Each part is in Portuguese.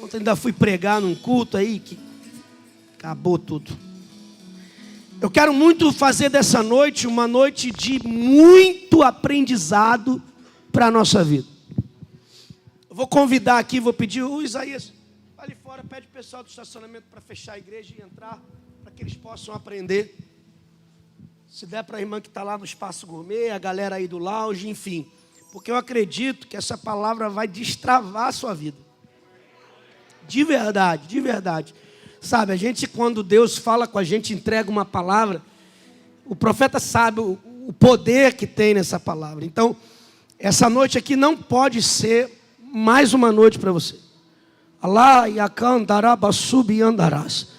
Ontem ainda fui pregar num culto aí que acabou tudo. Eu quero muito fazer dessa noite uma noite de muito aprendizado para a nossa vida. Eu vou convidar aqui, vou pedir o Isaías, ali fora, pede o pessoal do estacionamento para fechar a igreja e entrar, para que eles possam aprender. Se der para a irmã que está lá no Espaço Gourmet, a galera aí do lounge, enfim. Porque eu acredito que essa palavra vai destravar a sua vida. De verdade, de verdade. Sabe, a gente, quando Deus fala com a gente, entrega uma palavra, o profeta sabe o poder que tem nessa palavra. Então, essa noite aqui não pode ser mais uma noite para você. Alá yakandarabasub andarás.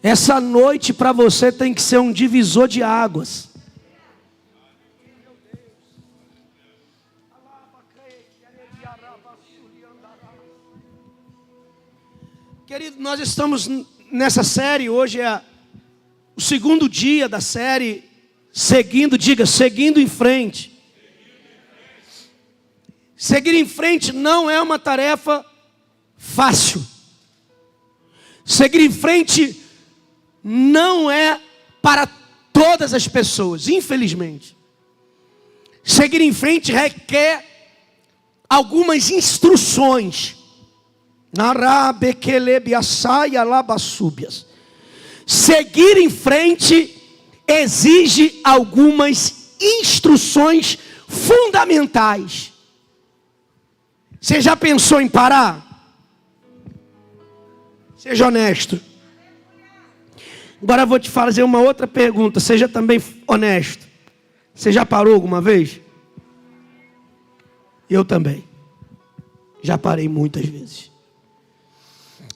Essa noite para você tem que ser um divisor de águas. Querido, nós estamos nessa série, hoje é o segundo dia da série, seguindo em frente. Seguir em frente não é uma tarefa fácil. Seguir em frente não é para todas as pessoas, infelizmente. Seguir em frente requer algumas instruções. Seguir em frente exige algumas instruções fundamentais. Você já pensou em parar? Seja honesto. Agora eu vou te fazer uma outra pergunta. Seja também honesto. Você já parou alguma vez? Eu também. Já parei muitas vezes.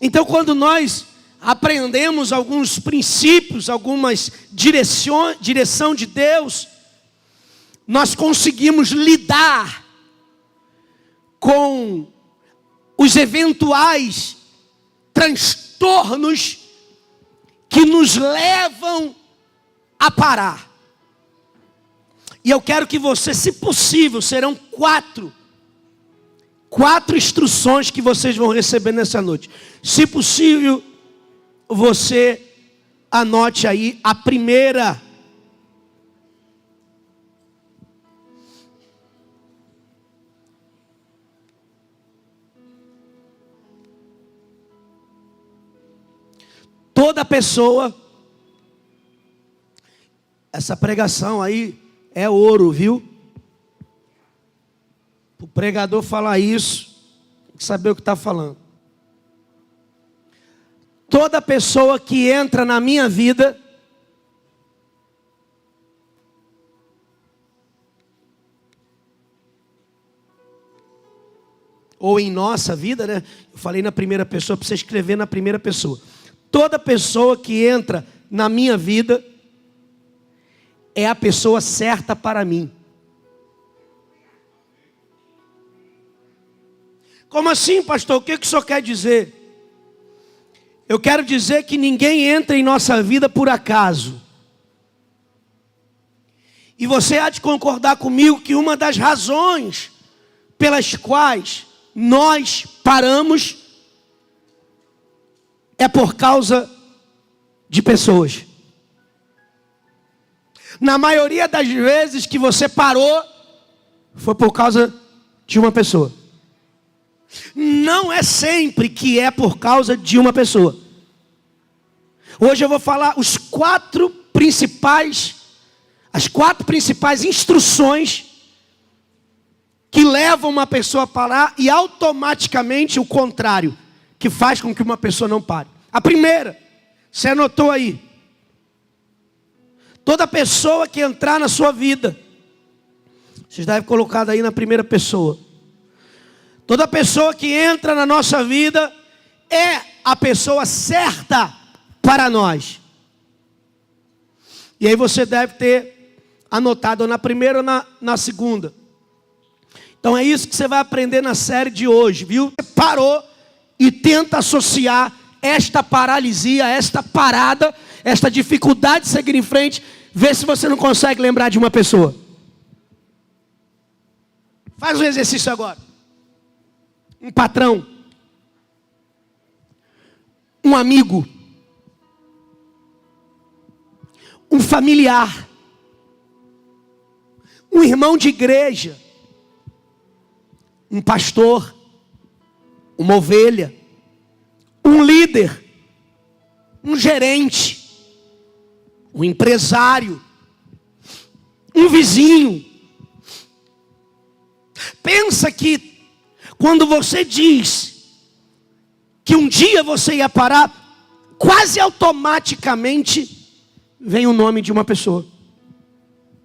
Então, quando nós aprendemos alguns princípios, algumas direção de Deus, nós conseguimos lidar com os eventuais transtornos que nos levam a parar. E eu quero que você, se possível, serão quatro instruções que vocês vão receber nessa noite. Se possível, você anote aí a primeira. Toda pessoa, essa pregação aí é ouro, viu? O pregador falar isso, tem que saber o que está falando. Toda pessoa que entra na minha vida, ou em nossa vida, né? Eu falei na primeira pessoa, para você escrever na primeira pessoa. Toda pessoa que entra na minha vida é a pessoa certa para mim. Como assim, pastor? O que o senhor quer dizer? Eu quero dizer que ninguém entra em nossa vida por acaso. E você há de concordar comigo que uma das razões pelas quais nós paramos é por causa de pessoas. Na maioria das vezes que você parou, foi por causa de uma pessoa. Não é sempre que é por causa de uma pessoa. Hoje eu vou falar as quatro principais instruções que levam uma pessoa a parar e automaticamente o contrário, que faz com que uma pessoa não pare. A primeira, você anotou aí. Toda pessoa que entrar na sua vida, vocês devem colocar aí na primeira pessoa. Toda pessoa que entra na nossa vida é a pessoa certa para nós. E aí você deve ter anotado na primeira ou na segunda. Então é isso que você vai aprender na série de hoje, viu? Você parou e tenta associar esta paralisia, esta parada, esta dificuldade de seguir em frente. Vê se você não consegue lembrar de uma pessoa. Faz um exercício agora. Um patrão. um amigo, um familiar, um irmão de igreja, um pastor, uma ovelha, um líder, um gerente, um empresário, um vizinho. Pensa que quando você diz que um dia você ia parar, quase automaticamente vem o nome de uma pessoa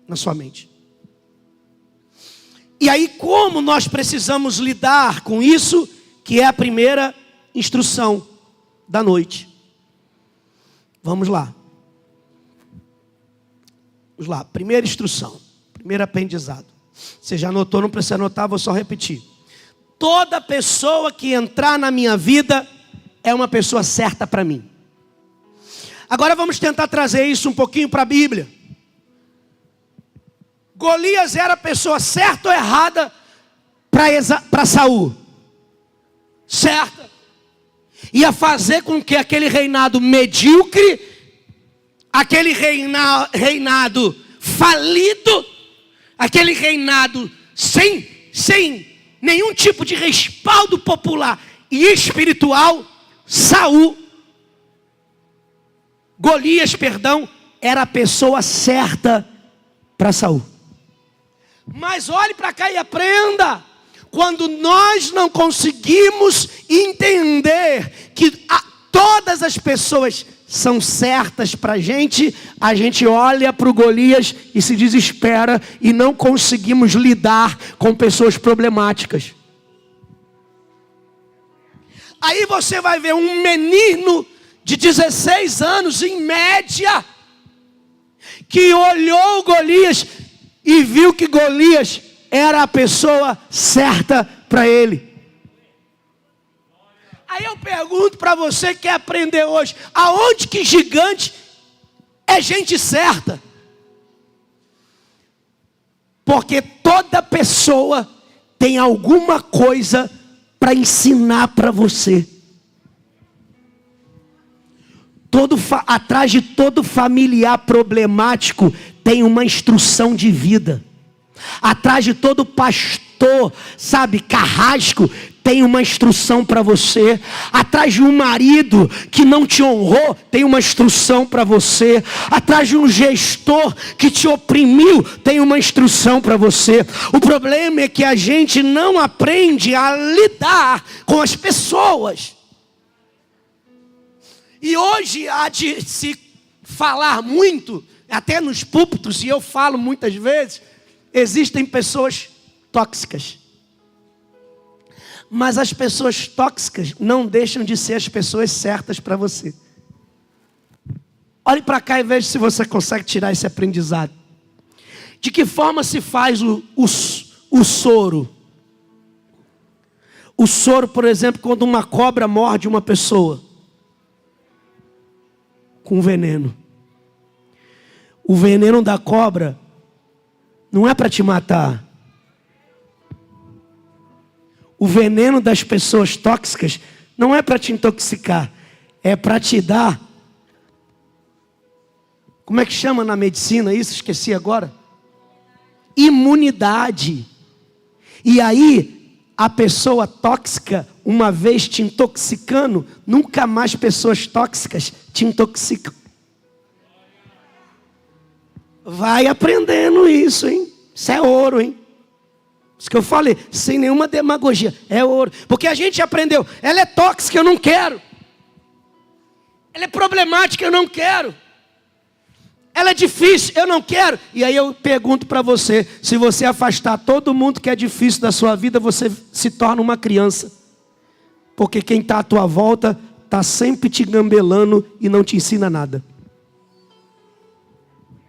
na sua mente. E aí, como nós precisamos lidar com isso, que é a primeira instrução da noite. Vamos lá. Vamos lá, primeira instrução, primeiro aprendizado. Você já anotou, não precisa anotar, vou só repetir. Toda pessoa que entrar na minha vida é uma pessoa certa para mim. Agora vamos tentar trazer isso um pouquinho para a Bíblia. Golias era a pessoa certa ou errada para Saul? Certa. Ia fazer com que aquele reinado medíocre, aquele reinado falido, aquele reinado sem nenhum tipo de respaldo popular e espiritual, Golias, era a pessoa certa para Saul. Mas olhe para cá e aprenda. Quando nós não conseguimos entender que todas as pessoas são certas para a gente olha para o Golias e se desespera e não conseguimos lidar com pessoas problemáticas. Aí você vai ver um menino de 16 anos, em média, que olhou Golias e viu que Golias era a pessoa certa para ele. Aí eu pergunto para você que quer aprender hoje, aonde que gigante é gente certa? Porque toda pessoa tem alguma coisa para ensinar para você. Atrás de todo familiar problemático tem uma instrução de vida. Atrás de todo pastor, carrasco, tem uma instrução para você. Atrás de um marido que não te honrou, tem uma instrução para você. Atrás de um gestor que te oprimiu, tem uma instrução para você. O problema é que a gente não aprende a lidar com as pessoas. E hoje há de se falar muito, até nos púlpitos, e eu falo muitas vezes, existem pessoas tóxicas. Mas as pessoas tóxicas não deixam de ser as pessoas certas para você. Olhe para cá e veja se você consegue tirar esse aprendizado. De que forma se faz o soro? O soro, por exemplo, quando uma cobra morde uma pessoa. Com veneno. O veneno da cobra não é para te matar. O veneno das pessoas tóxicas não é para te intoxicar. É para te dar. Como é que chama na medicina isso? Esqueci agora. Imunidade. E aí, a pessoa tóxica, uma vez te intoxicando, nunca mais pessoas tóxicas te intoxicam. Vai aprendendo isso, hein? Isso é ouro, hein? Isso que eu falei, sem nenhuma demagogia, é ouro. Porque a gente aprendeu, ela é tóxica, eu não quero. Ela é problemática, eu não quero. Ela é difícil, eu não quero. E aí eu pergunto para você, se você afastar todo mundo que é difícil da sua vida, você se torna uma criança. Porque quem está à tua volta, está sempre te gambelando e não te ensina nada.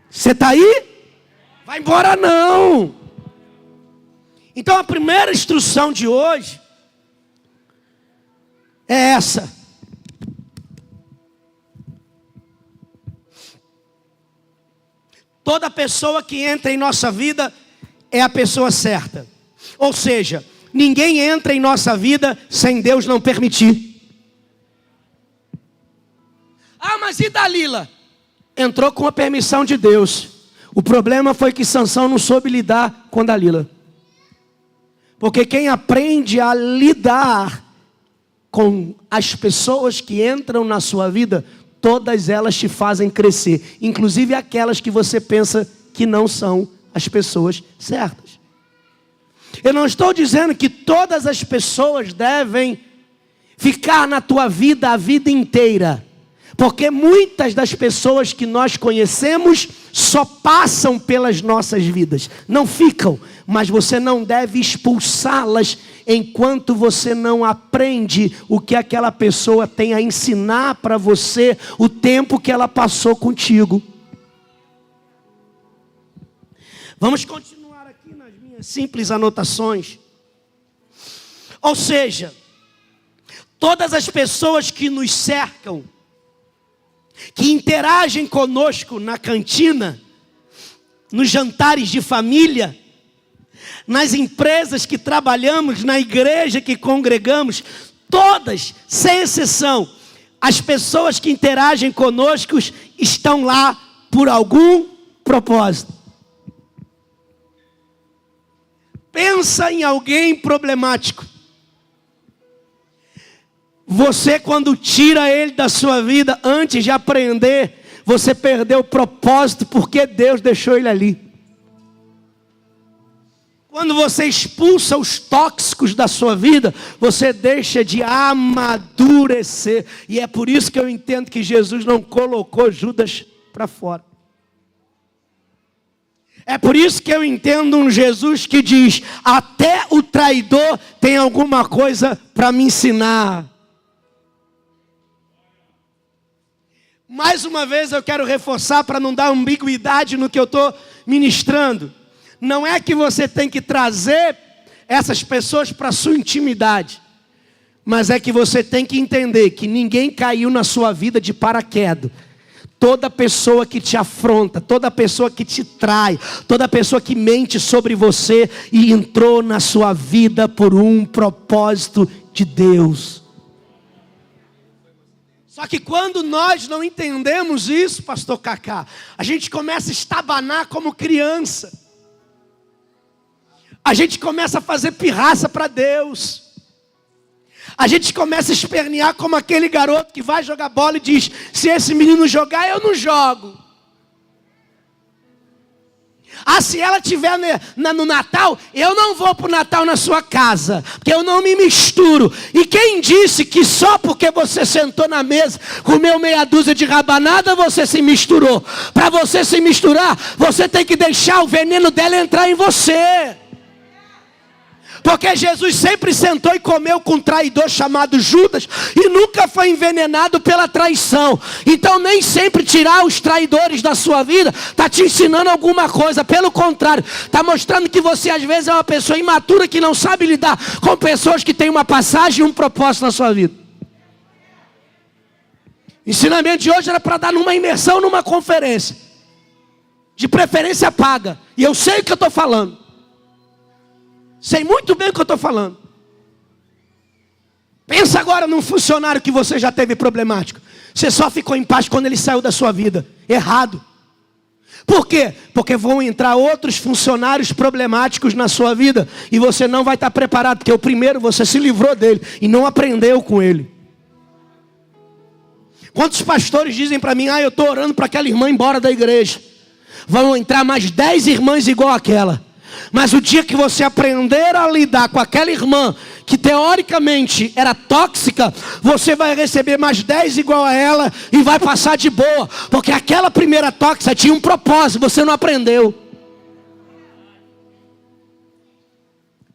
Você está aí? Vai embora não. Então a primeira instrução de hoje é essa. Toda pessoa que entra em nossa vida é a pessoa certa. Ou seja, ninguém entra em nossa vida sem Deus não permitir. Ah, mas e Dalila? Entrou com a permissão de Deus. O problema foi que Sansão não soube lidar com Dalila. Porque quem aprende a lidar com as pessoas que entram na sua vida, todas elas te fazem crescer. Inclusive aquelas que você pensa que não são as pessoas certas. Eu não estou dizendo que todas as pessoas devem ficar na tua vida a vida inteira. Porque muitas das pessoas que nós conhecemos só passam pelas nossas vidas. Não ficam, mas você não deve expulsá-las enquanto você não aprende o que aquela pessoa tem a ensinar para você o tempo que ela passou contigo. Vamos continuar aqui nas minhas simples anotações. Ou seja, todas as pessoas que nos cercam, que interagem conosco na cantina, nos jantares de família, nas empresas que trabalhamos, na igreja que congregamos, todas, sem exceção, as pessoas que interagem conosco estão lá por algum propósito. Pensa em alguém problemático. Você, quando tira ele da sua vida, antes de aprender, você perdeu o propósito porque Deus deixou ele ali. Quando você expulsa os tóxicos da sua vida, você deixa de amadurecer. E é por isso que eu entendo que Jesus não colocou Judas para fora. É por isso que eu entendo um Jesus que diz: até o traidor tem alguma coisa para me ensinar. Mais uma vez eu quero reforçar para não dar ambiguidade no que eu estou ministrando. Não é que você tem que trazer essas pessoas para a sua intimidade. Mas é que você tem que entender que ninguém caiu na sua vida de paraquedas. Toda pessoa que te afronta, toda pessoa que te trai, toda pessoa que mente sobre você e entrou na sua vida por um propósito de Deus. Só que quando nós não entendemos isso, pastor Cacá, a gente começa a estabanar como criança. A gente começa a fazer pirraça para Deus. A gente começa a espernear como aquele garoto que vai jogar bola e diz: se esse menino jogar, eu não jogo. Ah, se ela estiver no Natal, eu não vou para o Natal na sua casa, porque eu não me misturo. E quem disse que só porque você sentou na mesa, comeu meia dúzia de rabanada, você se misturou? Para você se misturar, você tem que deixar o veneno dela entrar em você. Porque Jesus sempre sentou e comeu com um traidor chamado Judas e nunca foi envenenado pela traição. Então nem sempre tirar os traidores da sua vida está te ensinando alguma coisa. Pelo contrário, está mostrando que você às vezes é uma pessoa imatura que não sabe lidar com pessoas que têm uma passagem e um propósito na sua vida. O ensinamento de hoje era para dar numa imersão, numa conferência. De preferência paga. E eu sei o que eu estou falando. Sei muito bem o que eu estou falando. Pensa agora num funcionário que você já teve problemático. Você só ficou em paz quando ele saiu da sua vida. Errado. Por quê? Porque vão entrar outros funcionários problemáticos na sua vida e você não vai estar preparado, porque o primeiro você se livrou dele e não aprendeu com ele. Quantos pastores dizem para mim: eu estou orando para aquela irmã ir embora da igreja. Vão entrar mais 10 irmãs igual aquela. Mas o dia que você aprender a lidar com aquela irmã que teoricamente era tóxica, você vai receber mais 10 igual a ela e vai passar de boa. Porque aquela primeira tóxica tinha um propósito, você não aprendeu.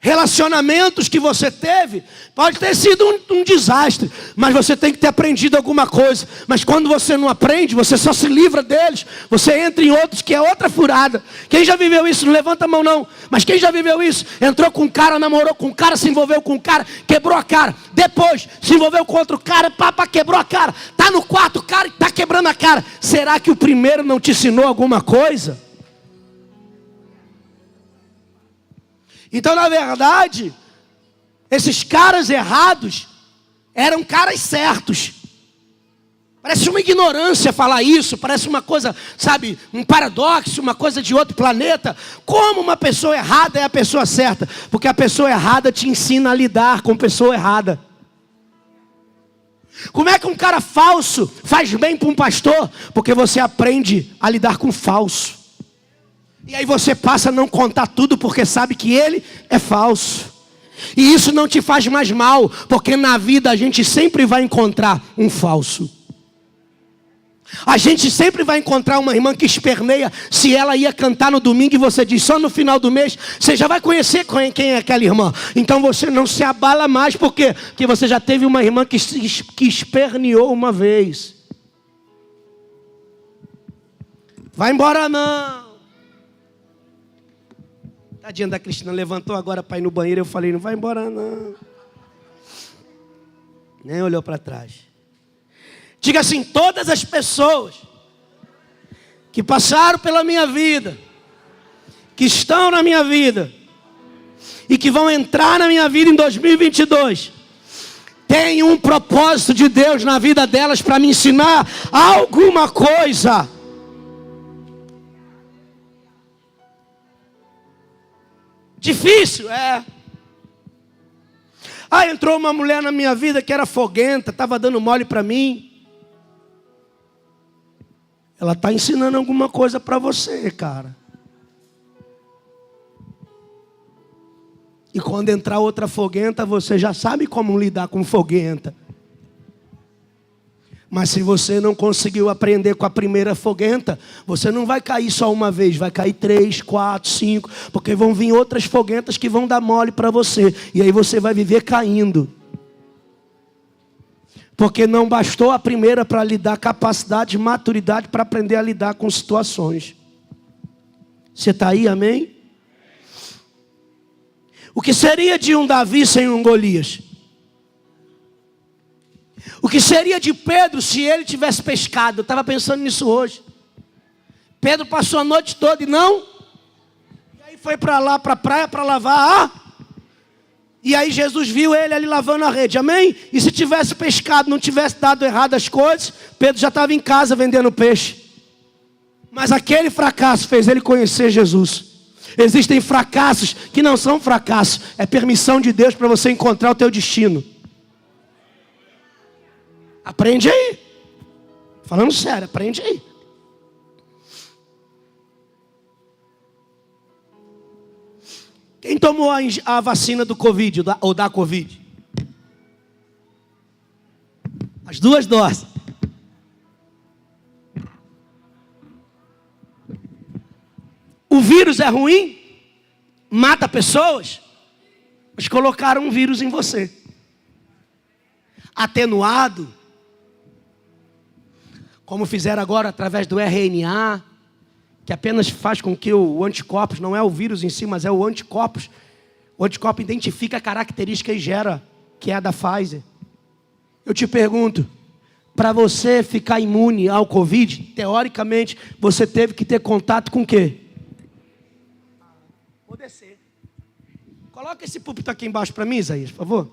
Relacionamentos que você teve, pode ter sido um desastre, mas você tem que ter aprendido alguma coisa. Mas quando você não aprende, você só se livra deles. Você entra em outros que é outra furada. Quem já viveu isso? Não levanta a mão não. Mas quem já viveu isso? Entrou com um cara, namorou com um cara, se envolveu com um cara, quebrou a cara. Depois se envolveu com outro cara, quebrou a cara. Está no quarto cara e está quebrando a cara. Será que o primeiro não te ensinou alguma coisa? Então, na verdade, esses caras errados eram caras certos. Parece uma ignorância falar isso, parece uma coisa, sabe, um paradoxo, uma coisa de outro planeta. Como uma pessoa errada é a pessoa certa? Porque a pessoa errada te ensina a lidar com a pessoa errada. Como é que um cara falso faz bem para um pastor? Porque você aprende a lidar com falso. E aí você passa a não contar tudo porque sabe que ele é falso. E isso não te faz mais mal, porque na vida a gente sempre vai encontrar um falso. A gente sempre vai encontrar uma irmã que esperneia se ela ia cantar no domingo e você diz só no final do mês, você já vai conhecer quem é aquela irmã. Então você não se abala mais, por quê? Porque você já teve uma irmã que esperneou uma vez. Vai embora não. Tadinha da Cristina, levantou agora para ir no banheiro, eu falei, não vai embora não. Nem olhou para trás. Diga assim, todas as pessoas que passaram pela minha vida, que estão na minha vida e que vão entrar na minha vida em 2022, tem um propósito de Deus na vida delas para me ensinar alguma coisa. Difícil, é. Entrou uma mulher na minha vida que era foguenta, estava dando mole para mim. Ela está ensinando alguma coisa para você, cara. E quando entrar outra foguenta, você já sabe como lidar com foguenta. Mas se você não conseguiu aprender com a primeira foguenta, você não vai cair só uma vez, vai cair 3, 4, 5, porque vão vir outras foguentas que vão dar mole para você. E aí você vai viver caindo. Porque não bastou a primeira para lhe dar capacidade, maturidade para aprender a lidar com situações. Você está aí, amém? O que seria de um Davi sem um Golias? O que seria de Pedro se ele tivesse pescado? Eu estava pensando nisso hoje. Pedro passou a noite toda e não. E aí foi para lá, para a praia, para lavar E aí Jesus viu ele ali lavando a rede, amém? E se tivesse pescado, não tivesse dado errado as coisas, Pedro já estava em casa vendendo peixe. Mas aquele fracasso fez ele conhecer Jesus. Existem fracassos que não são fracassos, é permissão de Deus para você encontrar o teu destino. Aprende aí. Falando sério, aprende aí. Quem tomou a vacina do Covid ou da Covid? As duas doses. O vírus é ruim? Mata pessoas? Mas colocaram um vírus em você. Atenuado. Como fizeram agora através do RNA. Que apenas faz com que o anticorpos, não é o vírus em si, mas é o anticorpos. O anticorpo identifica a característica e gera, que é a da Pfizer. Eu te pergunto, para você ficar imune ao Covid, teoricamente, você teve que ter contato com o quê? Vou descer. Coloca esse púlpito aqui embaixo para mim, Isaías, por favor.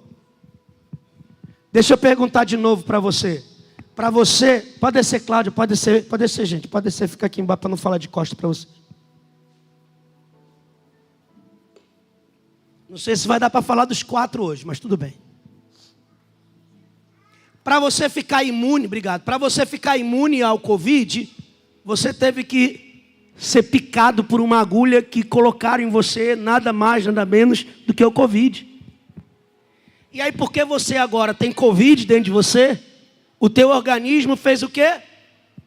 Deixa eu perguntar de novo para você. Para você, pode descer, Cláudio, pode descer, gente, pode descer, fica aqui embaixo para não falar de costa para você. Não sei se vai dar para falar dos 4 hoje, mas tudo bem. Para você ficar imune, obrigado, para você ficar imune ao Covid, você teve que ser picado por uma agulha que colocaram em você nada mais, nada menos do que o Covid. E aí, porque você agora tem Covid dentro de você, o teu organismo fez o quê?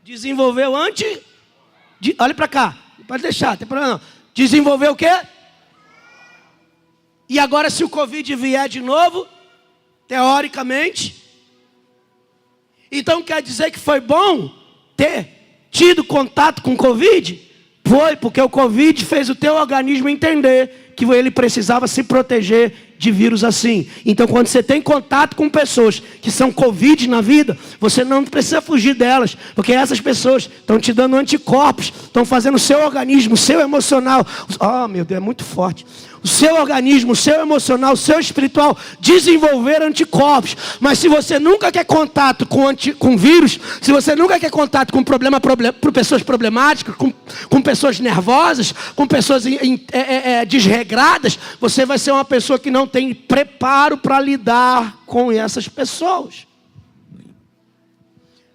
Desenvolveu olha para cá, pode deixar, não tem problema não. Desenvolveu o quê? E agora se o Covid vier de novo, teoricamente, então quer dizer que foi bom ter tido contato com o Covid? Foi, porque o Covid fez o teu organismo entender que ele precisava se proteger de vírus assim. Então, quando você tem contato com pessoas que são Covid na vida, você não precisa fugir delas, porque essas pessoas estão te dando anticorpos, estão fazendo o seu organismo, o seu emocional, oh meu Deus, é muito forte, o seu organismo, o seu emocional, o seu espiritual desenvolver anticorpos. Mas se você nunca quer contato com vírus, se você nunca quer contato com pessoas problemáticas, com pessoas nervosas, com pessoas desregradas, você vai ser uma pessoa que não tem preparo para lidar com essas pessoas.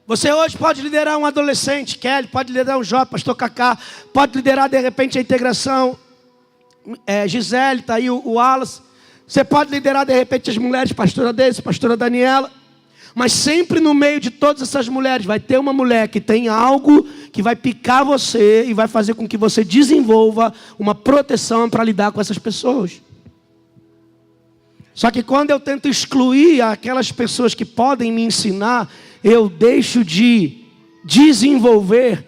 Você hoje pode liderar um adolescente, Kelly, pode liderar um jovem, pastor Cacá, pode liderar de repente a integração, Gisele, está aí o Wallace. Você pode liderar de repente as mulheres, pastora Deise, pastora Daniela. Mas sempre no meio de todas essas mulheres vai ter uma mulher que tem algo que vai picar você e vai fazer com que você desenvolva uma proteção para lidar com essas pessoas. Só que quando eu tento excluir aquelas pessoas que podem me ensinar, eu deixo de desenvolver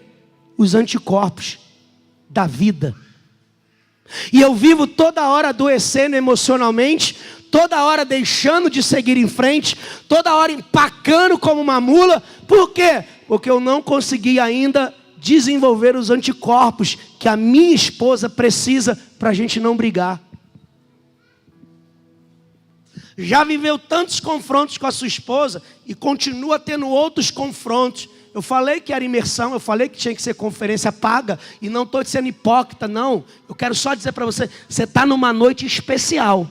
os anticorpos da vida. E eu vivo toda hora adoecendo emocionalmente, toda hora deixando de seguir em frente, toda hora empacando como uma mula. Por quê? Porque eu não consegui ainda desenvolver os anticorpos que a minha esposa precisa para a gente não brigar. Já viveu tantos confrontos com a sua esposa e continua tendo outros confrontos. Eu falei que era imersão, eu falei que tinha que ser conferência paga e não estou sendo hipócrita, não. Eu quero só dizer para você, você está numa noite especial.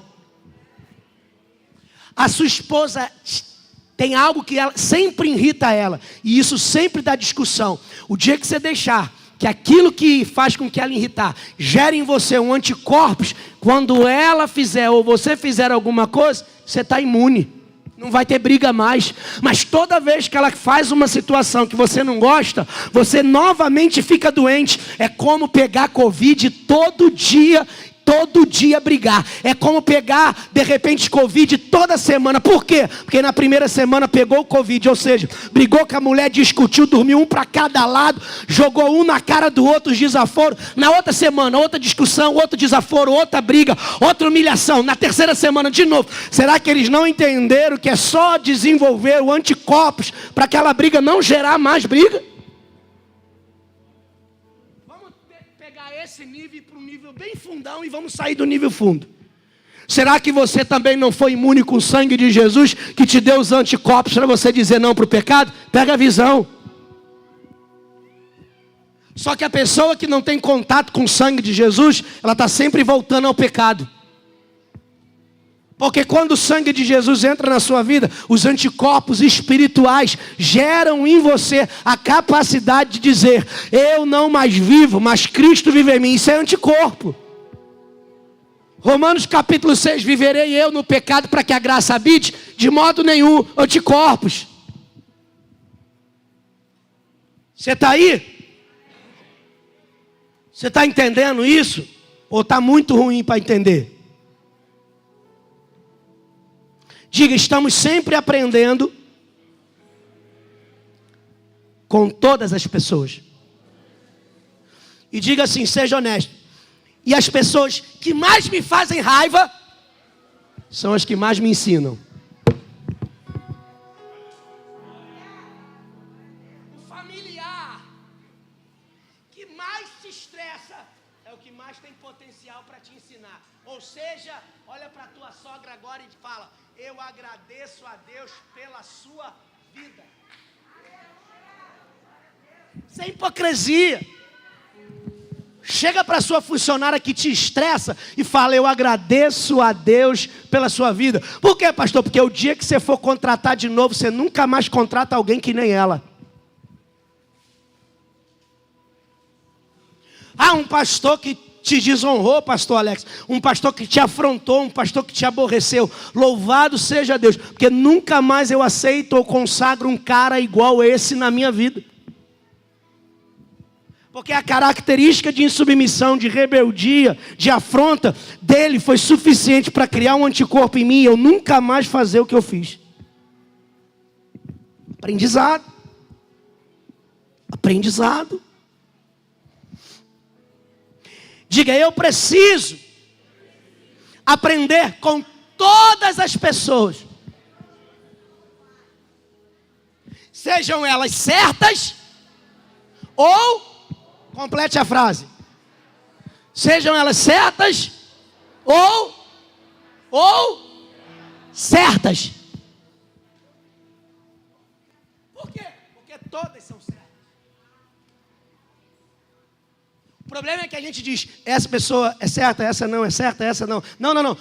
A sua esposa tem algo que sempre irrita ela e isso sempre dá discussão. O dia que você deixar que aquilo que faz com que ela irritar gere em você um anticorpos, quando ela fizer ou você fizer alguma coisa, você está imune. Não vai ter briga mais. Mas toda vez que ela faz uma situação que você não gosta, você novamente fica doente. É como pegar Covid todo dia brigar. É como pegar, de repente, Covid toda semana. Por quê? Porque na primeira semana pegou o Covid, ou seja, brigou com a mulher, discutiu, dormiu um para cada lado, jogou um na cara do outro, os desaforos. Na outra semana, outra discussão, outro desaforo, outra briga, outra humilhação. Na terceira semana, de novo. Será que eles não entenderam que é só desenvolver o anticorpos para aquela briga não gerar mais briga? Esse nível para um nível bem fundão e vamos sair do nível fundo. Será que você também não foi imune com o sangue de Jesus que te deu os anticorpos para você dizer não para o pecado? Pega a visão. Só que a pessoa que não tem contato com o sangue de Jesus, ela está sempre voltando ao pecado. Porque quando o sangue de Jesus entra na sua vida, os anticorpos espirituais geram em você a capacidade de dizer: eu não mais vivo, mas Cristo vive em mim. Isso é anticorpo. Romanos capítulo 6, viverei eu no pecado para que a graça habite? De modo nenhum, anticorpos. Você está aí? Você está entendendo isso? Ou está muito ruim para entender? Diga, estamos sempre aprendendo com todas as pessoas. E diga assim, seja honesto. E as pessoas que mais me fazem raiva são as que mais me ensinam. O familiar que mais te estressa é o que mais tem potencial para te ensinar. Ou seja, olha para a tua sogra agora e fala: eu agradeço a Deus pela sua vida. Sem hipocrisia. Chega para a sua funcionária que te estressa e fala: eu agradeço a Deus pela sua vida. Por quê, pastor? Porque o dia que você for contratar de novo, você nunca mais contrata alguém que nem ela. Ah, um pastor que te desonrou, pastor Alex, um pastor que te afrontou, um pastor que te aborreceu. Louvado seja Deus, porque nunca mais eu aceito ou consagro um cara igual esse na minha vida. Porque a característica de insubmissão, de rebeldia, de afronta dele foi suficiente para criar um anticorpo em mim e eu nunca mais fazer o que eu fiz. Aprendizado. Aprendizado. Diga, eu preciso aprender com todas as pessoas, sejam elas certas ou, complete a frase, sejam elas certas ou certas. Por quê? Porque todas são certas. O problema é que a gente diz, essa pessoa é certa, essa não é certa, essa não. Não.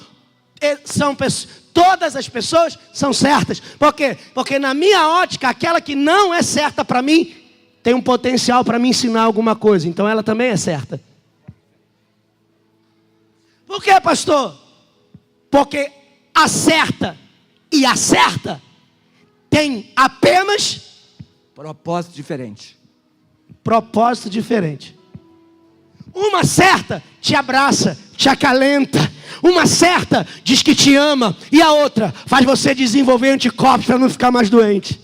Todas as pessoas são certas. Por quê? Porque na minha ótica, aquela que não é certa para mim, tem um potencial para me ensinar alguma coisa. Então ela também é certa. Por quê, pastor? Porque a certa e a certa tem apenas propósito diferente. Propósito diferente. Uma certa te abraça, te acalenta. Uma certa diz que te ama. E a outra faz você desenvolver anticorpos para não ficar mais doente.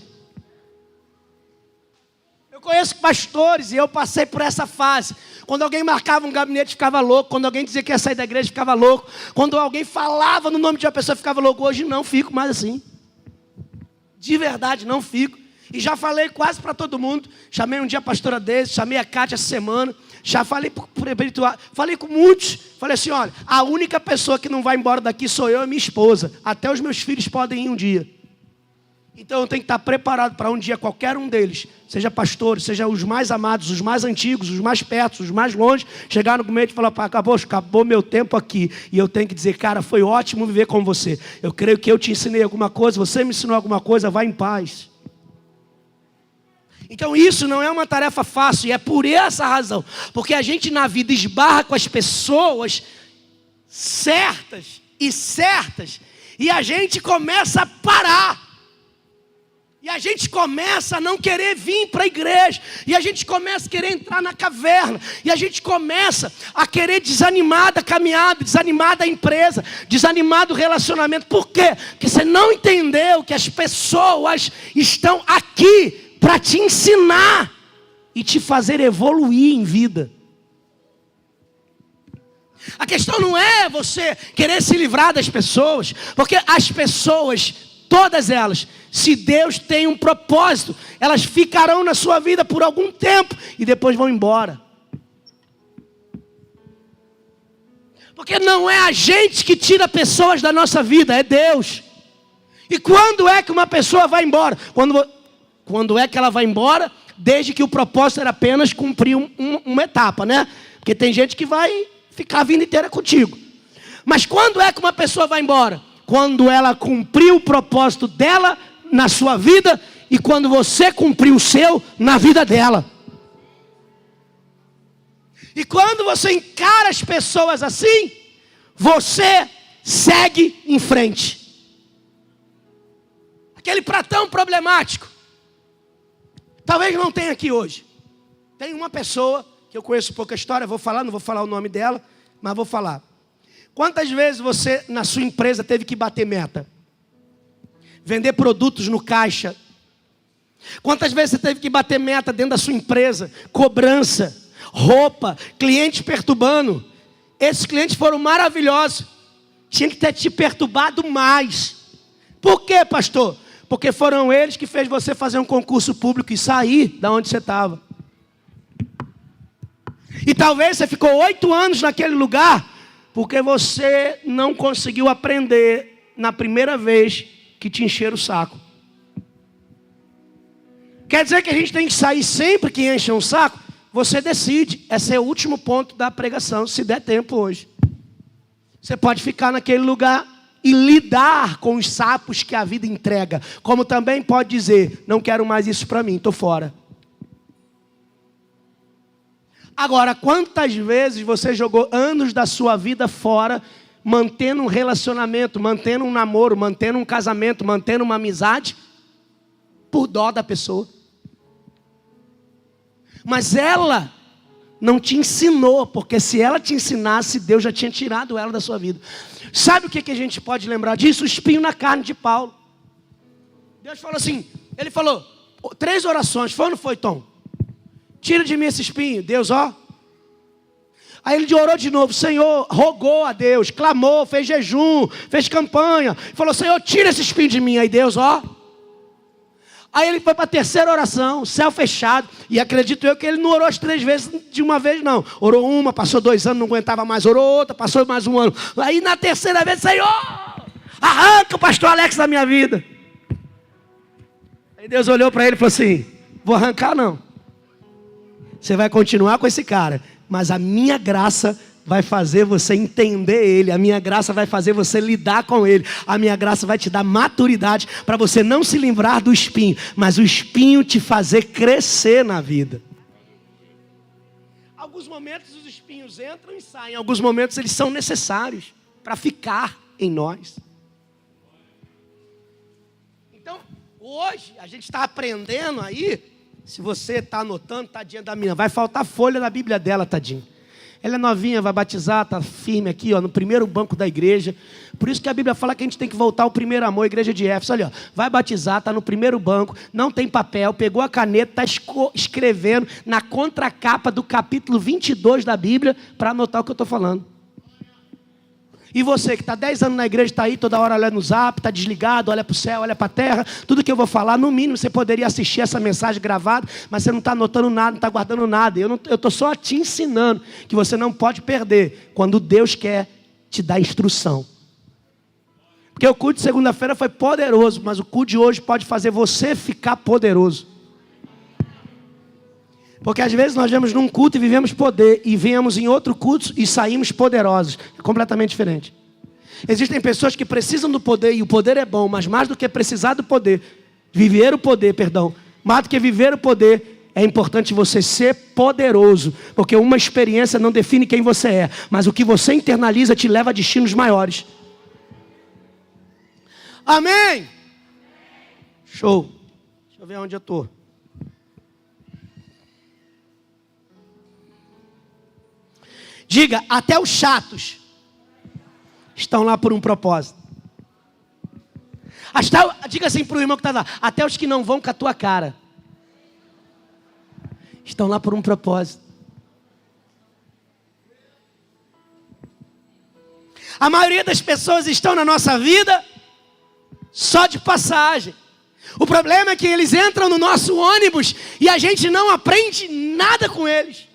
Eu conheço pastores e eu passei por essa fase. Quando alguém marcava um gabinete, ficava louco. Quando alguém dizia que ia sair da igreja, ficava louco. Quando alguém falava no nome de uma pessoa, ficava louco. Hoje não fico mais assim. De verdade, não fico. E já falei quase para todo mundo. Chamei um dia a pastora Deise, chamei a Cátia essa semana. Já falei falei com muitos. Falei assim, olha, a única pessoa que não vai embora daqui sou eu e minha esposa. Até os meus filhos podem ir um dia. Então eu tenho que estar preparado para um dia qualquer um deles, seja pastor, seja os mais amados, os mais antigos, os mais perto, os mais longe, chegar no começo e falar, acabou meu tempo aqui. E eu tenho que dizer, cara, foi ótimo viver com você. Eu creio que eu te ensinei alguma coisa, você me ensinou alguma coisa, vai em paz. Então isso não é uma tarefa fácil, e é por essa razão, porque a gente na vida esbarra com as pessoas certas, e a gente começa a parar, e a gente começa a não querer vir para a igreja, e a gente começa a querer entrar na caverna, e a gente começa a querer desanimar da caminhada, desanimar da empresa, desanimar do relacionamento. Por quê? Porque você não entendeu que as pessoas estão aqui para te ensinar e te fazer evoluir em vida. A questão não é você querer se livrar das pessoas, porque as pessoas, todas elas, se Deus tem um propósito, elas ficarão na sua vida por algum tempo e depois vão embora. Porque não é a gente que tira pessoas da nossa vida, é Deus. E quando é que uma pessoa vai embora? Quando é que ela vai embora? Desde que o propósito era apenas cumprir uma etapa, né? Porque tem gente que vai ficar a vida inteira contigo. Mas quando é que uma pessoa vai embora? Quando ela cumpriu o propósito dela na sua vida e quando você cumpriu o seu na vida dela. E quando você encara as pessoas assim, você segue em frente. Aquele pratão problemático. Talvez não tenha aqui hoje. Tem uma pessoa que eu conheço pouca história, não vou falar o nome dela, mas vou falar. Quantas vezes você, na sua empresa, teve que bater meta? Vender produtos no caixa. Quantas vezes você teve que bater meta dentro da sua empresa? Cobrança, roupa, cliente perturbando. Esses clientes foram maravilhosos. Tinha que ter te perturbado mais. Por quê, pastor? Porque foram eles que fez você fazer um concurso público e sair da onde você estava. E talvez você ficou 8 anos naquele lugar porque você não conseguiu aprender na primeira vez que te encheram o saco. Quer dizer que a gente tem que sair sempre que enche um saco? Você decide. Esse é o último ponto da pregação, se der tempo hoje. Você pode ficar naquele lugar e lidar com os sapos que a vida entrega. Como também pode dizer, não quero mais isso para mim, estou fora. Agora, quantas vezes você jogou anos da sua vida fora, mantendo um relacionamento, mantendo um namoro, mantendo um casamento, mantendo uma amizade, por dó da pessoa? Mas ela não te ensinou, porque se ela te ensinasse, Deus já tinha tirado ela da sua vida. Sabe o que a gente pode lembrar disso? O espinho na carne de Paulo. Deus falou assim, ele falou 3 orações, foi ou não foi, Tom? Tira de mim esse espinho. Deus, ó. Aí ele orou de novo, Senhor, rogou a Deus, clamou, fez jejum, fez campanha, falou, Senhor, tira esse espinho de mim. Aí Deus, Aí ele foi para a terceira oração, céu fechado, e acredito eu que ele não orou as 3 vezes de uma vez não. Orou uma, passou 2 anos, não aguentava mais, orou outra, passou mais 1 ano. Aí na terceira vez, Senhor, arranca o pastor Alex da minha vida. Aí Deus olhou para ele e falou assim, vou arrancar não. Você vai continuar com esse cara, mas a minha graça vai fazer você entender ele. A minha graça vai fazer você lidar com ele. A minha graça vai te dar maturidade para você não se livrar do espinho, mas o espinho te fazer crescer na vida. Alguns momentos os espinhos entram e saem. Alguns momentos eles são necessários para ficar em nós. Então, hoje a gente está aprendendo aí. Se você está anotando, tadinha da minha, vai faltar folha na Bíblia dela, tadinha. Ela é novinha, vai batizar, está firme aqui, no primeiro banco da igreja. Por isso que a Bíblia fala que a gente tem que voltar ao primeiro amor, a igreja de Éfeso. Olha, vai batizar, está no primeiro banco, não tem papel, pegou a caneta, está escrevendo na contracapa do capítulo 22 da Bíblia para anotar o que eu estou falando. E você que está 10 anos na igreja, está aí toda hora olhando no zap, está desligado, olha para o céu, olha para a terra. Tudo que eu vou falar, no mínimo você poderia assistir essa mensagem gravada, mas você não está anotando nada, não está guardando nada. Eu estou só te ensinando que você não pode perder quando Deus quer te dar instrução. Porque o culto de segunda-feira foi poderoso, mas o culto de hoje pode fazer você ficar poderoso. Porque às vezes nós vemos num culto e vivemos poder, e viemos em outro culto e saímos poderosos. É completamente diferente. Existem pessoas que precisam do poder, e o poder é bom, mas mais do que precisar do poder, mais do que viver o poder, é importante você ser poderoso. Porque uma experiência não define quem você é, mas o que você internaliza te leva a destinos maiores. Amém? Show. Deixa eu ver onde eu estou. Diga, até os chatos estão lá por um propósito. Diga assim para o irmão que está lá, até os que não vão com a tua cara estão lá por um propósito. A maioria das pessoas estão na nossa vida só de passagem. O problema é que eles entram no nosso ônibus e a gente não aprende nada com eles.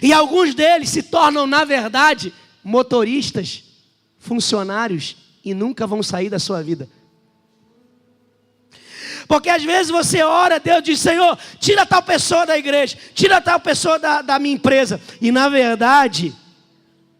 E alguns deles se tornam, na verdade, motoristas, funcionários, e nunca vão sair da sua vida. Porque às vezes você ora a Deus e diz, Senhor, tira tal pessoa da igreja, tira tal pessoa da minha empresa. E na verdade,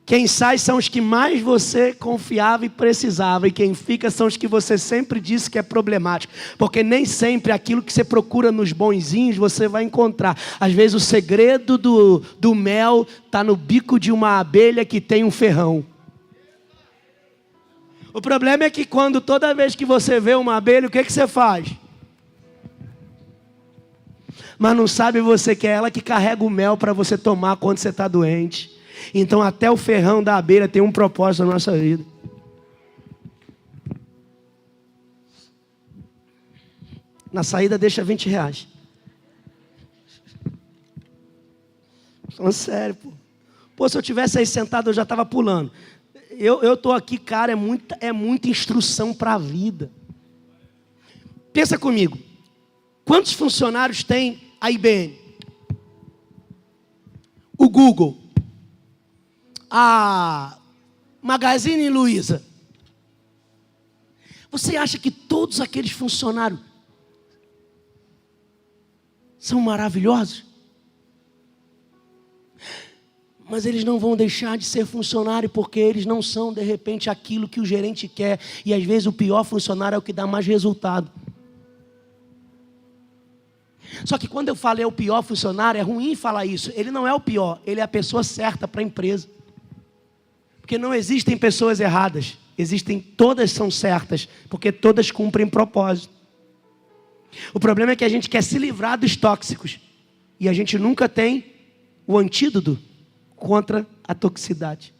quem sai são os que mais você confiava e precisava. E quem fica são os que você sempre disse que é problemático. Porque nem sempre aquilo que você procura nos bonzinhos você vai encontrar. Às vezes o segredo do mel está no bico de uma abelha que tem um ferrão. O problema é que toda vez que você vê uma abelha, o que você faz? Mas não sabe você que é ela que carrega o mel para você tomar quando você está doente. Então até o ferrão da abelha tem um propósito na nossa vida. Na saída deixa R$20. Falando sério, pô. Pô, se eu tivesse aí sentado eu já estava pulando. Eu estou aqui, cara, é muita instrução para a vida. Pensa comigo. Quantos funcionários tem a IBM? O Google? A Magazine Luiza. Você acha que todos aqueles funcionários são maravilhosos? Mas eles não vão deixar de ser funcionário porque eles não são, de repente, aquilo que o gerente quer. E às vezes o pior funcionário é o que dá mais resultado. Só que quando eu falei o pior funcionário, é ruim falar isso. Ele não é o pior, ele é a pessoa certa para a empresa. Porque não existem pessoas erradas. Todas são certas, porque todas cumprem propósito. O problema é que a gente quer se livrar dos tóxicos. E a gente nunca tem o antídoto contra a toxicidade.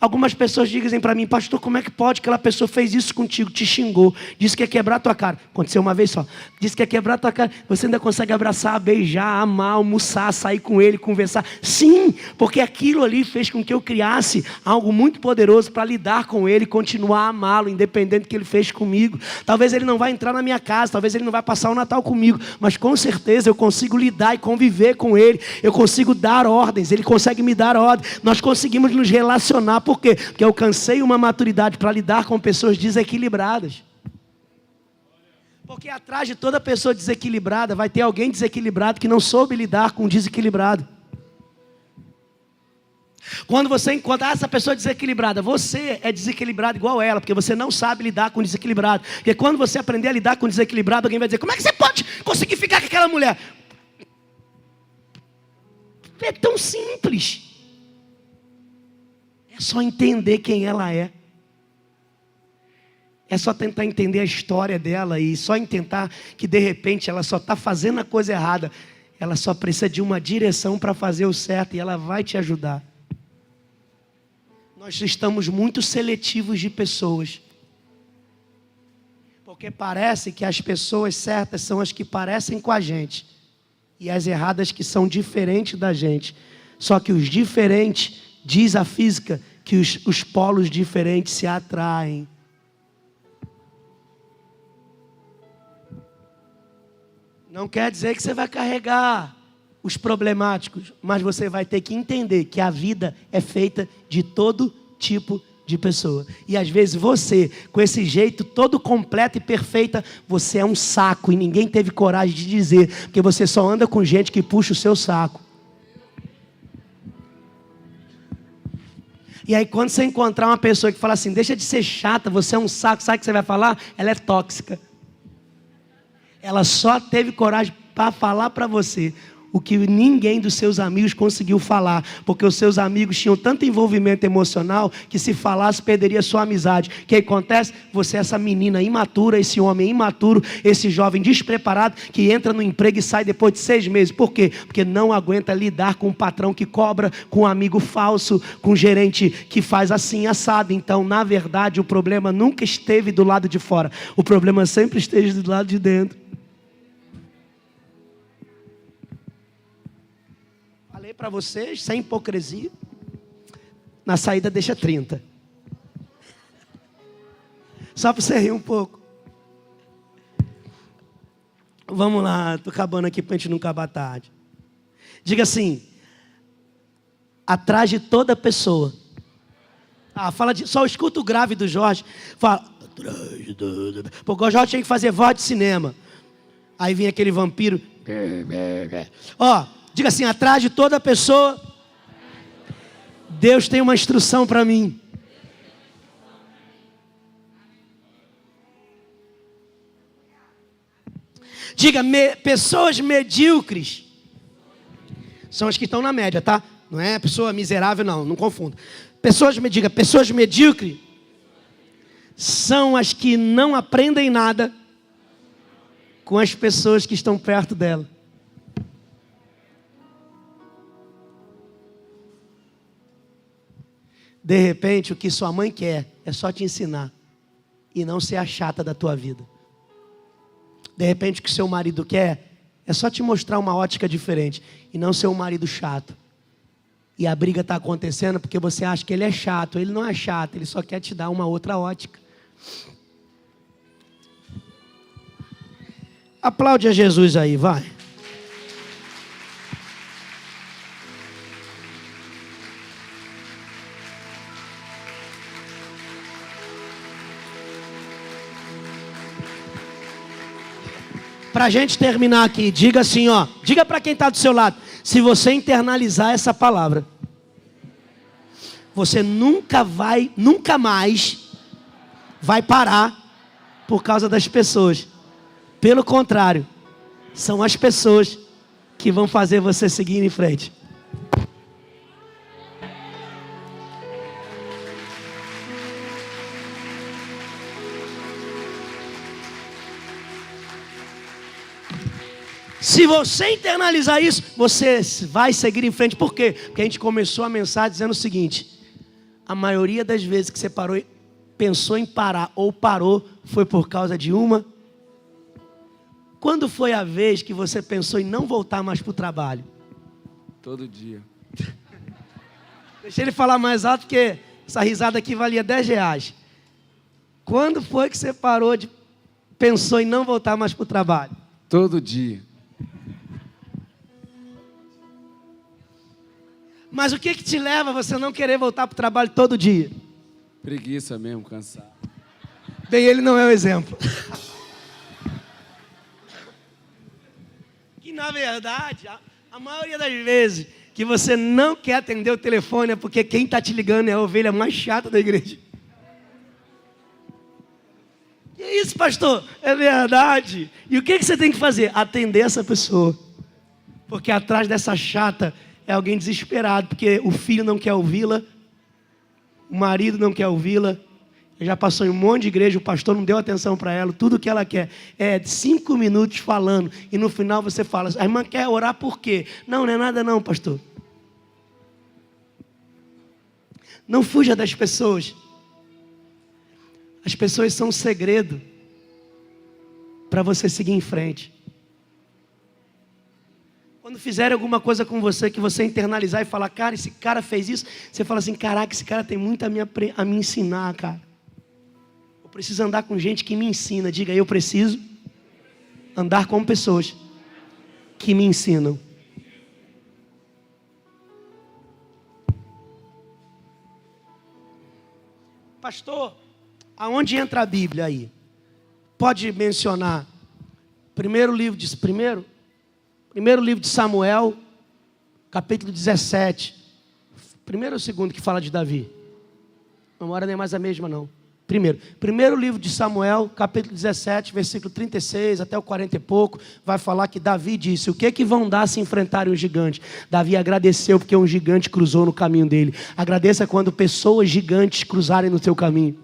Algumas pessoas dizem para mim: pastor, como é que pode? Aquela pessoa fez isso contigo, te xingou, disse que ia quebrar tua cara. Aconteceu uma vez só. Disse que ia quebrar tua cara. Você ainda consegue abraçar, beijar, amar, almoçar, sair com ele, conversar? Sim, porque aquilo ali fez com que eu criasse algo muito poderoso para lidar com ele e continuar a amá-lo, independente do que ele fez comigo. Talvez ele não vai entrar na minha casa, talvez ele não vai passar o Natal comigo, mas com certeza eu consigo lidar e conviver com ele. Eu consigo dar ordens, ele consegue me dar ordens. Nós conseguimos nos relacionar. Por quê? Porque eu alcancei uma maturidade para lidar com pessoas desequilibradas. Porque atrás de toda pessoa desequilibrada vai ter alguém desequilibrado que não soube lidar com o desequilibrado. Quando você encontra essa pessoa desequilibrada, você é desequilibrado igual ela, porque você não sabe lidar com o desequilibrado. Porque quando você aprender a lidar com o desequilibrado, alguém vai dizer: como é que você pode conseguir ficar com aquela mulher? É tão simples. É só entender quem ela é. É só tentar entender a história dela e só tentar que de repente ela só está fazendo a coisa errada. Ela só precisa de uma direção para fazer o certo e ela vai te ajudar. Nós estamos muito seletivos de pessoas. Porque parece que as pessoas certas são as que parecem com a gente. E as erradas que são diferentes da gente. Só que os diferentes... Diz a física que os polos diferentes se atraem. Não quer dizer que você vai carregar os problemáticos, mas você vai ter que entender que a vida é feita de todo tipo de pessoa. E às vezes você, com esse jeito todo completo e perfeita, você é um saco e ninguém teve coragem de dizer, porque você só anda com gente que puxa o seu saco. E aí quando você encontrar uma pessoa que fala assim: deixa de ser chata, você é um saco, sabe o que você vai falar? Ela é tóxica. Ela só teve coragem para falar para você o que ninguém dos seus amigos conseguiu falar, porque os seus amigos tinham tanto envolvimento emocional que se falasse perderia sua amizade. O que acontece? Você é essa menina imatura, esse homem imaturo, esse jovem despreparado que entra no emprego e sai depois de 6 meses. Por quê? Porque não aguenta lidar com um patrão que cobra, com um amigo falso, com um gerente que faz assim assado. Então, na verdade, o problema nunca esteve do lado de fora, o problema sempre esteve do lado de dentro. Para vocês, sem hipocrisia, na saída deixa 30. Só para você rir um pouco. Vamos lá, estou acabando aqui para a gente não acabar tarde. Diga assim: atrás de toda pessoa. Só escuta o grave do Jorge. Fala, porque o Jorge tinha que fazer voz de cinema. Aí vinha aquele vampiro. Diga assim: atrás de toda pessoa, Deus tem uma instrução para mim. Diga: pessoas medíocres são as que estão na média, tá? Não é pessoa miserável, não confunda. Pessoas medíocres são as que não aprendem nada com as pessoas que estão perto dela. De repente, o que sua mãe quer é só te ensinar e não ser a chata da tua vida. De repente, o que seu marido quer é só te mostrar uma ótica diferente e não ser um marido chato. E a briga está acontecendo porque você acha que ele é chato. Ele não é chato, ele só quer te dar uma outra ótica. Aplaude a Jesus aí, vai. Para a gente terminar aqui, diga assim, diga para quem está do seu lado: se você internalizar essa palavra, você nunca mais vai parar por causa das pessoas. Pelo contrário, são as pessoas que vão fazer você seguir em frente. Se você internalizar isso, você vai seguir em frente. Por quê? Porque a gente começou a mensagem dizendo o seguinte: A maioria das vezes que você parou, pensou em parar ou parou, foi por causa de uma. Quando foi a vez que você pensou em não voltar mais para o trabalho? Todo dia. Deixa ele falar mais alto, porque essa risada aqui valia R$10. Quando foi que você pensou em não voltar mais para o trabalho? Todo dia. Mas o que te leva a você não querer voltar para o trabalho todo dia? Preguiça mesmo, cansado. Bem, ele não é o exemplo. Que na verdade, a maioria das vezes que você não quer atender o telefone é porque quem está te ligando é a ovelha mais chata da igreja. Que isso, pastor? É verdade. E o que você tem que fazer? Atender essa pessoa. Porque atrás dessa chata é alguém desesperado, porque o filho não quer ouvi-la, o marido não quer ouvi-la. Já passou em um monte de igreja, o pastor não deu atenção para ela, tudo que ela quer é 5 minutos falando, e no final você fala, a irmã quer orar por quê? Não é nada não, pastor. Não fuja das pessoas. As pessoas são um segredo para você seguir em frente. Quando fizerem alguma coisa com você, que você internalizar e falar, cara, esse cara fez isso, você fala assim, caraca, esse cara tem muito a me ensinar, cara. Eu preciso andar com gente que me ensina. Diga, eu preciso andar com pessoas que me ensinam. Pastor, aonde entra a Bíblia aí? Pode mencionar primeiro livro de Samuel, capítulo 17. Primeiro ou segundo que fala de Davi? A memória não é mais a mesma não. Primeiro livro de Samuel, capítulo 17, versículo 36 até o 40 e pouco, vai falar que Davi disse, o que vão dar se enfrentarem um gigante? Davi agradeceu porque um gigante cruzou no caminho dele. Agradeça quando pessoas gigantes cruzarem no seu caminho.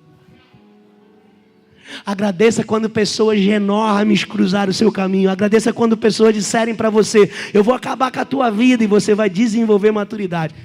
Agradeça quando pessoas enormes cruzarem o seu caminho. Agradeça quando pessoas disserem para você, eu vou acabar com a tua vida, e você vai desenvolver maturidade.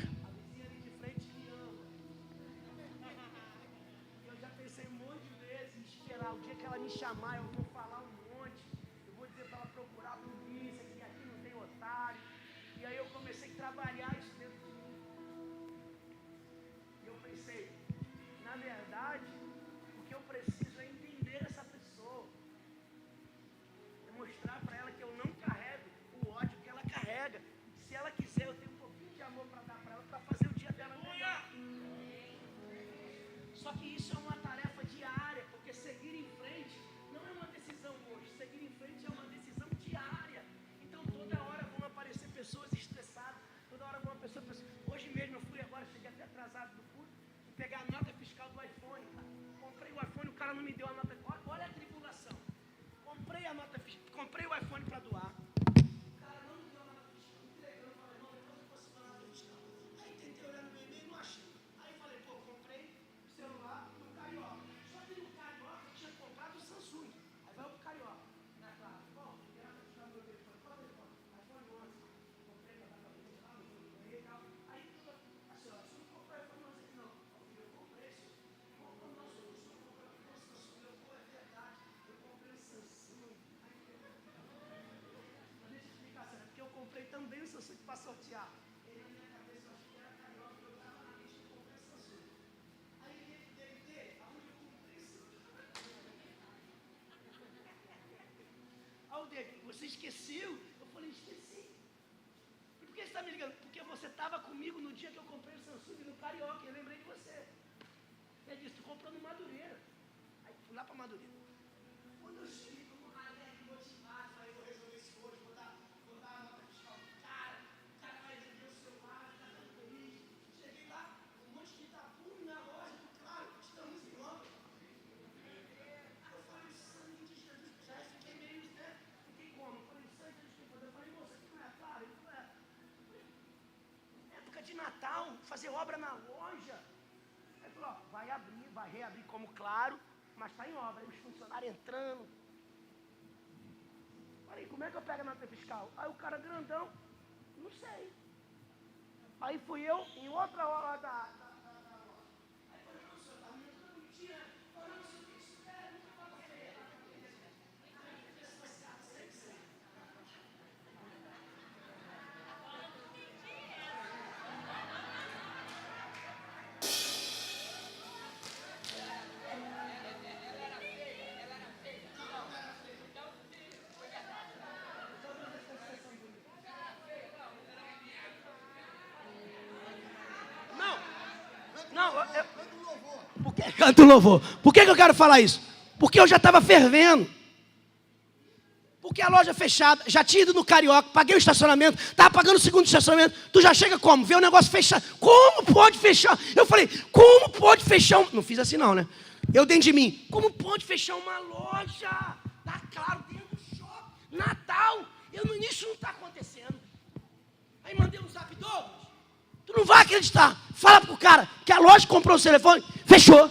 Não me deu a nota. Olha a tribulação. Comprei o iPhone para doar. O cara não me deu a nota fiscal. Entregando, falei, não, depois eu posso falar a nota fiscal. Aí tentei olhar no meu e-mail, não achei. Aí falei, pô, comprei o celular no Carioca. Só que no Carioca eu tinha comprado o Samsung. Aí vai pro Carioca. Né, claro. Bom, eu quero fiscal meu telefone. Qual telefone? iPhone 11. Comprei para dar para você lá, não foi legal. Aí tudo assim, ó, você não comprou iPhone 11 aqui não. Eu comprei isso. Comprou não, senhor. Porque eu comprei também o Samsung para sortear. Ele na minha cabeça, eu acho que era Carioca, eu estava na lista e comprei o Samsung. Aí ele deve aonde eu comprei isso? Você esqueceu? Eu falei, esqueci. E por que você está me ligando? Porque você estava comigo no dia que eu comprei o Samsung no Carioca, eu lembrei de você. Ele disse, tu comprou no Madureira. Aí fui lá para Madureira. Quando eu cheguei como alegre, motivado, falei, vou resolver isso hoje, vou dar a nota fiscal do cara, o cara vai vender o celular, vai ficar tão feliz. Cheguei lá, um monte de Itaú na loja, claro, estamos em obra. Aí eu falei, sangue de Jesus, já fiquei meio, né? Fiquei como? Eu falei, sangue de Jesus, eu falei, moça, aqui não é claro? Ele falou, época de Natal, fazer obra na loja. Aí falou, ó, vai reabrir como claro, mas está em obra, aí os funcionários entrando. Falei, como é que eu pego a nota fiscal? Aí o cara grandão, não sei. Aí fui eu, em outra hora da loja. Canta o louvor. Por que eu quero falar isso? Porque eu já estava fervendo. Porque a loja fechada, já tinha ido no Carioca, paguei o estacionamento, estava pagando o segundo estacionamento. Tu já chega como? Vê o negócio fechado. Como pode fechar? Eu falei, como pode fechar? Não fiz assim não, né? Eu dentro de mim, como pode fechar uma loja? Tá claro, dentro do shopping, Natal. No início não está acontecendo. Aí mandei um zap, Douglas. Tu não vai acreditar. Fala pro cara que a loja comprou o telefone, fechou.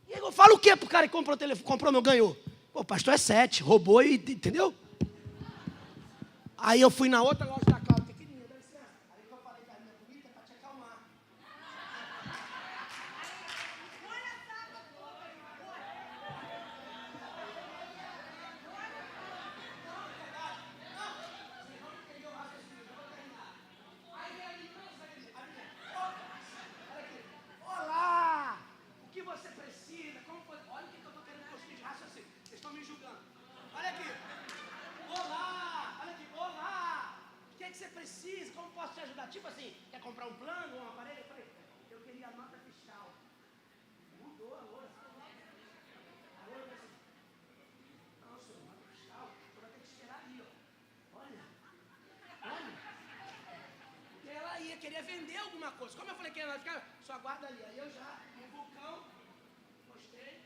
E aí eu falo o quê pro cara que comprou o telefone, comprou meu, ganhou? Pô, o pastor é 7, roubou e, entendeu? Aí eu fui na outra loja da Cláudia, pequenininha, dá licença. Aí eu falei com a minha bonita para te acalmar. Olá! O que você precisa? Como foi? Olha o que eu estou querendo construir de raciocínio. Vocês estão me julgando. Olha aqui. Olá! Olha aqui. Olá! O que é que você precisa? Como posso te ajudar? Tipo assim, quer comprar um plano ou um aparelho? Eu falei, eu queria a nota fiscal. Mudou a loja. A loja assim. Não, senhor, nota fiscal. Eu vou ter que esperar ali, ó. Olha. Porque ela ia querer vender alguma coisa. Como eu falei que ela ia ficar, só aguarda ali. Aí eu já, no vulcão, postei.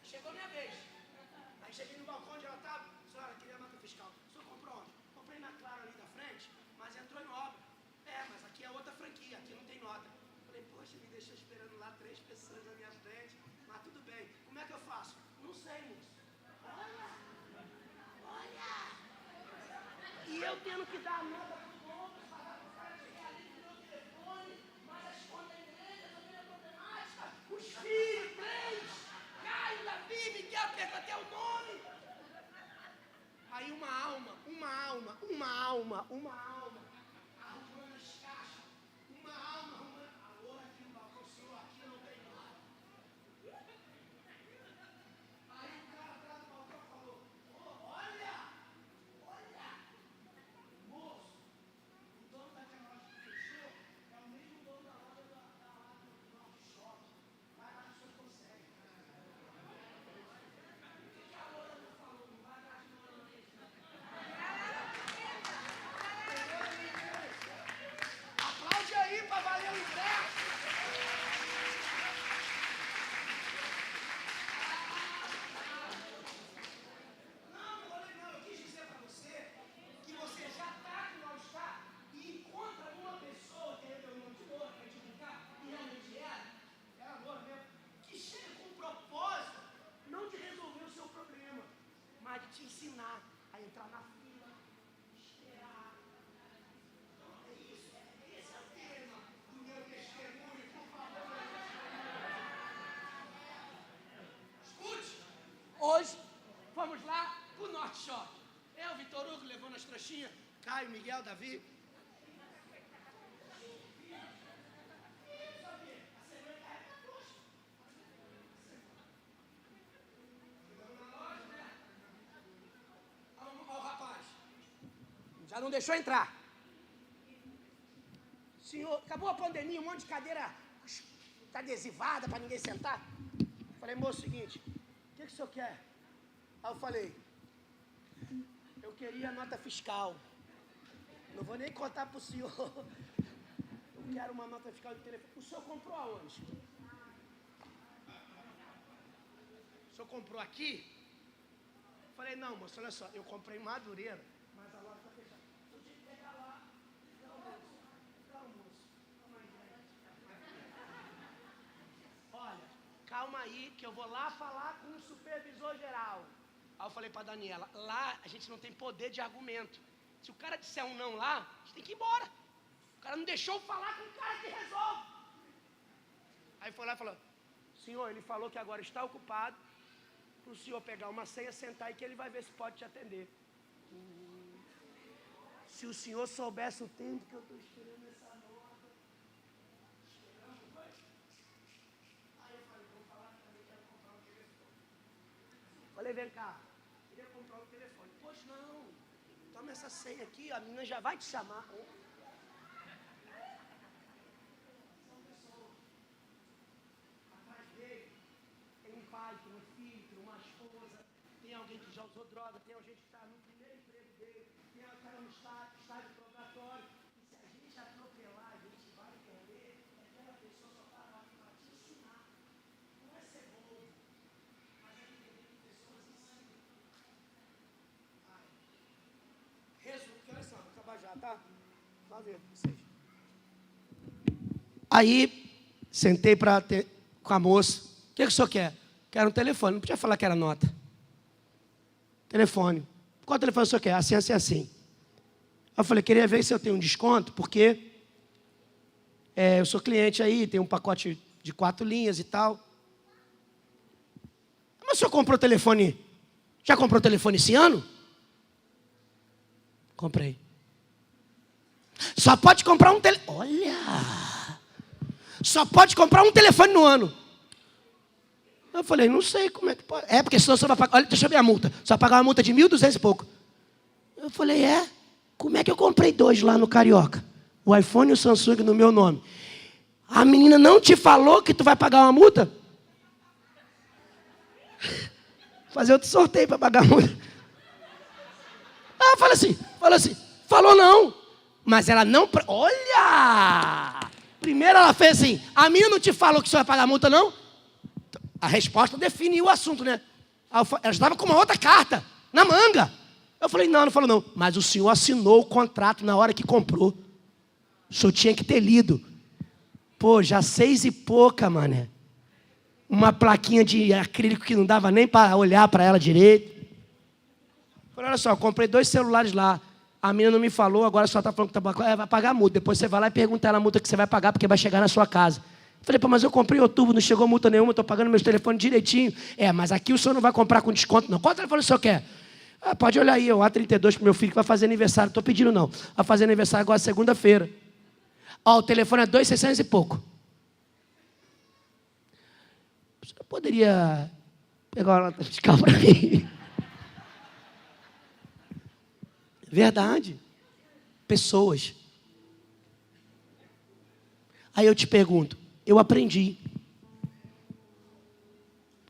Chegou minha vez. Aí cheguei no balcão onde ela estava. Senhora, queria a nota fiscal. O senhor comprou onde? Comprei na Clara ali da frente, mas entrou em obra. Mas aqui é outra franquia, aqui não tem nota. Falei, poxa, me deixou esperando lá 3 pessoas na minha frente, mas tudo bem. Como é que eu faço? Não sei, moço. Olha! E eu tendo que dar a nota pro dono, pagar pro cara chegar ali no meu telefone, mas as contas da igreja também é problemática. Os filhos, 3, Caio, Davi, Miguel, pega até o nome. Aí uma alma, arrumando as caixas. Uma alma arrumando. Alô, aqui no balcão, senhor, aqui não tem nada. Aí o cara atrás do balcão falou, olha, moço, o dono daquela loja que fechou é o mesmo dono da loja do nosso shopping. Vai lá que o senhor consegue. O que a loja não falou? Não vai dar de novo. Aplaude aí para valer o ingresso. Não, eu quis dizer para você que você já está que não está e encontra uma pessoa que é o nome de loura para te brincar, e realmente era loura mesmo, que chega com um propósito, não de resolver o seu problema, mas de te ensinar a entrar na fila, esperar. Esse é o tema do meu testemunho, por favor. Escute, hoje vamos lá pro Norte Shopping. Eu, Vitor Hugo, levando as trouxinhas, Caio, Miguel, Davi. Olha o rapaz, já não deixou entrar. Senhor, acabou a pandemia, um monte de cadeira está adesivada para ninguém sentar. Falei, moço, seguinte, o que o senhor quer? Aí eu falei, eu queria a nota fiscal. Não vou nem contar para o senhor. Eu quero uma nota fiscal de telefone. O senhor comprou aonde? O senhor comprou aqui? Falei, não, moço, olha só, eu comprei em Madureira, mas a loja está fechada. Eu tinha que pegar lá. Não, moço. Olha, calma aí que eu vou lá falar com o supervisor geral. Aí eu falei para a Daniela, lá a gente não tem poder de argumento. Se o cara disser um não lá, a gente tem que ir embora. O cara não deixou eu falar com o cara que resolve. Aí foi lá e falou, senhor, ele falou que agora está ocupado, para o senhor pegar uma senha, sentar e que ele vai ver se pode te atender. Se o senhor soubesse o tempo que eu estou esperando essa nota. Aí eu falei, vou falar que também quero comprar um telefone. Falei, vem cá, queria comprar um telefone. Poxa, não, toma essa senha aqui, a menina já vai te chamar. alguém que já usou droga, tem alguém que está no primeiro emprego dele, tem alguém que está no estágio probatório. E se a gente atropelar, a gente vai entender que aquela pessoa só está lá para te ensinar. Não é ser bom, mas é entender que pessoas ensinam. Resumo, que horas são? Vou acabar já, tá? Vai ver, vocês. Aí, sentei com a moça. O que o senhor quer? Quero um telefone. Não podia falar que era nota. Telefone. Qual telefone o senhor quer? Assim, assim, assim. Eu falei, queria ver se eu tenho um desconto, porque eu sou cliente aí, tem um pacote de 4 linhas e tal. Mas o senhor comprou telefone? Já comprou telefone esse ano? Comprei. Só pode comprar um telefone. Olha! Só pode comprar um telefone no ano. Eu falei, não sei como é que pode. É, porque senão você vai pagar. Olha, deixa eu ver a multa. Só vai pagar uma multa de 1.200 e pouco. Eu falei, como é que eu comprei 2 lá no Carioca? O iPhone e o Samsung no meu nome. A menina não te falou que tu vai pagar uma multa? Fazer outro sorteio para pagar a multa. Fala assim, falou não. Mas ela não... Olha! Primeiro ela fez assim, a menina não te falou que você vai pagar a multa, não? A resposta define o assunto, né? Ela estava com uma outra carta, na manga. Eu falei, não falou não. Mas o senhor assinou o contrato na hora que comprou. O senhor tinha que ter lido. Pô, já 6 e pouca, mané. Uma plaquinha de acrílico que não dava nem para olhar para ela direito. Eu falei, olha só, eu comprei 2 celulares lá. A menina não me falou, agora só está falando que vai pagar a multa. Depois você vai lá e pergunta ela a multa que você vai pagar, porque vai chegar na sua casa. Eu falei, mas eu comprei em outubro, não chegou multa nenhuma, estou pagando meus telefones direitinho. Mas aqui o senhor não vai comprar com desconto, não. Qual telefone o senhor quer? Pode olhar aí, o A32 para o meu filho que vai fazer aniversário. Estou pedindo não. Vai fazer aniversário agora segunda-feira. O telefone é 2.600 e pouco. O senhor poderia pegar uma nota fiscal para mim? Verdade. Pessoas. Aí eu te pergunto, eu aprendi.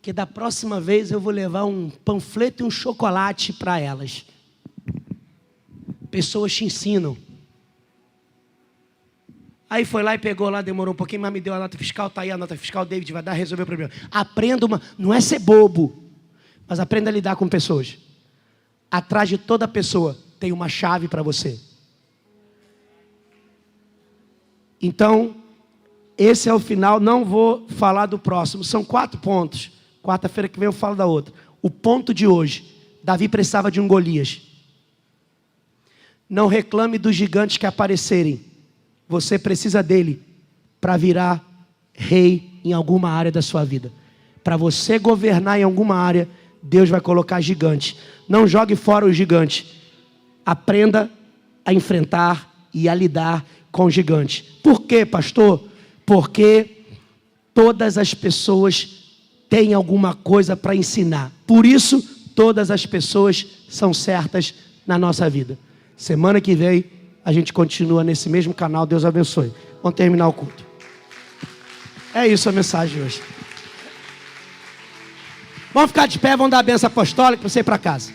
Que da próxima vez eu vou levar um panfleto e um chocolate para elas. Pessoas te ensinam. Aí foi lá e pegou lá, demorou um pouquinho, mas me deu a nota fiscal, tá aí a nota fiscal, David vai dar, resolver o problema. Aprenda não é ser bobo, mas aprenda a lidar com pessoas. Atrás de toda pessoa tem uma chave para você. Então, esse é o final, não vou falar do próximo, são 4 pontos. Quarta-feira que vem eu falo da outra. O ponto de hoje, Davi precisava de um Golias. Não reclame dos gigantes que aparecerem. Você precisa dele para virar rei em alguma área da sua vida. Para você governar em alguma área, Deus vai colocar gigantes. Não jogue fora os gigantes. Aprenda a enfrentar e a lidar com gigantes. Por quê, pastor? Porque todas as pessoas têm alguma coisa para ensinar. Por isso, todas as pessoas são certas na nossa vida. Semana que vem, a gente continua nesse mesmo canal. Deus abençoe. Vamos terminar o culto. É isso a mensagem de hoje. Vamos ficar de pé, vamos dar a bênção apostólica para você ir para casa.